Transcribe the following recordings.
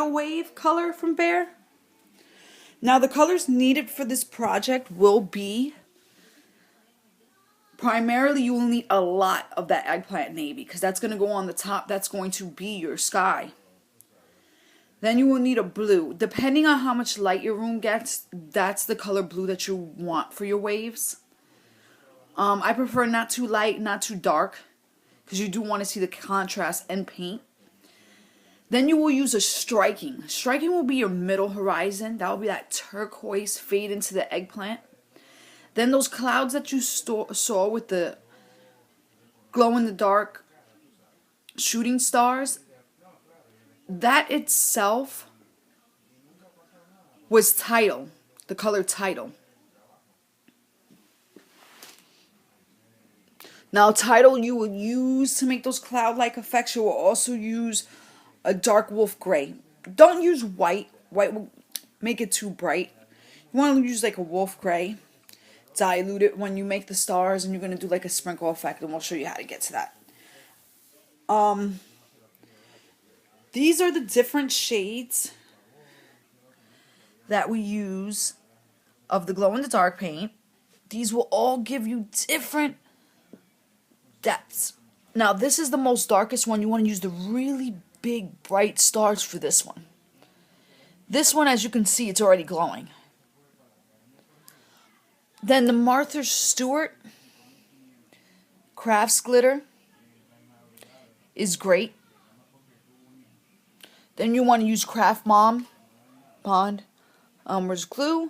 tidal wave color from Bear. Now the colors needed for this project will be, primarily you will need a lot of that eggplant navy because that's going to go on the top. That's going to be your sky. Then you will need a blue. Depending on how much light your room gets, that's the color blue that you want for your waves. I prefer not too light, not too dark, because you do want to see the contrast and paint. Then you will use a striking. Striking will be your middle horizon. That will be that turquoise fade into the eggplant. Then those clouds that you saw with the glow-in-the-dark shooting stars, that itself was tidal, the color tidal. Now tidal you will use to make those cloud-like effects. You will also use a dark wolf gray. Don't use white. White will make it too bright. You want to use like a wolf gray. Dilute it when you make the stars, and you're going to do like a sprinkle effect, and we'll show you how to get to that. These are the different shades that we use of the glow-in-the-dark paint. These will all give you different depths. Now this is the most darkest one. You want to use the really big bright stars for this one. This one, as you can see, it's already glowing. Then the Martha Stewart Crafts Glitter is great. Then you want to use Craft Mom Bond Elmer's glue.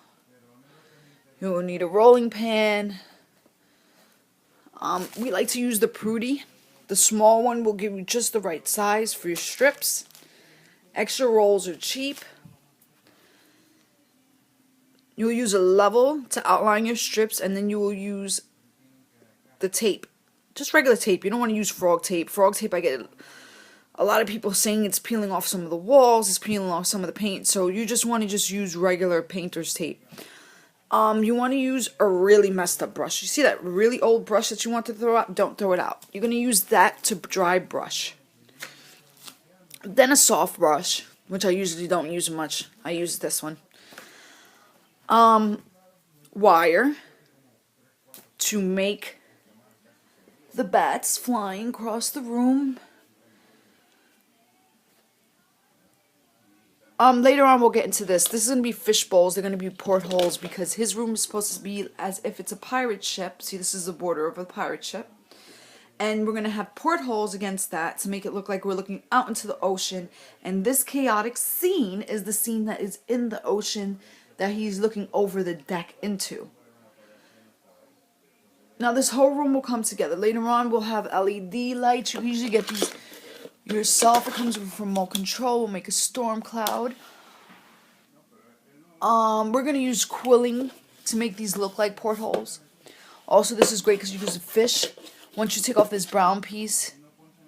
You will need a rolling pan. We like to use the Prudy. The small one will give you just the right size for your strips. Extra rolls are cheap. You will use a level to outline your strips, and then you will use the tape. Just regular tape. You don't want to use frog tape. Frog tape, I get a lot of people saying it's peeling off some of the walls, it's peeling off some of the paint. So you just want to use regular painter's tape. You want to use a really messed up brush. You see that really old brush that you want to throw out? Don't throw it out. You're going to use that to dry brush. Then a soft brush, which I usually don't use much. I use this one. Wire to make the bats flying across the room. Later on we'll get into this. This is going to be fish bowls. They're going to be portholes because his room is supposed to be as if it's a pirate ship. See, this is the border of a pirate ship. And we're going to have portholes against that to make it look like we're looking out into the ocean. And this chaotic scene is the scene that is in the ocean that he's looking over the deck into. Now this whole room will come together. Later on we'll have LED lights. You usually get these yourself. It comes with remote control. We'll make a storm cloud. We're going to use quilling to make these look like portholes. Also, this is great because you use a fish. Once you take off this brown piece,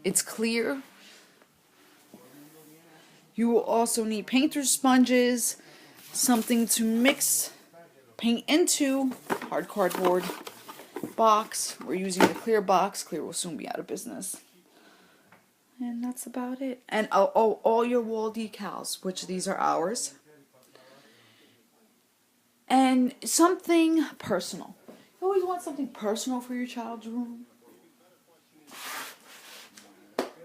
it's clear. You will also need painter's sponges, something to mix paint into, hard cardboard box. We're using the clear box. Clear will soon be out of business. And that's about it. And all your wall decals, which these are ours. And something personal. You always want something personal for your child's room.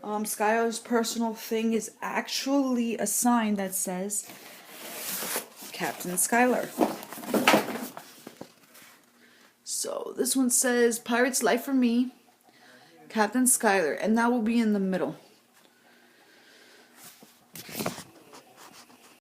Skylar's personal thing is actually a sign that says Captain Skylar. So this one says Pirate's Life for Me, Captain Skylar, and that will be in the middle.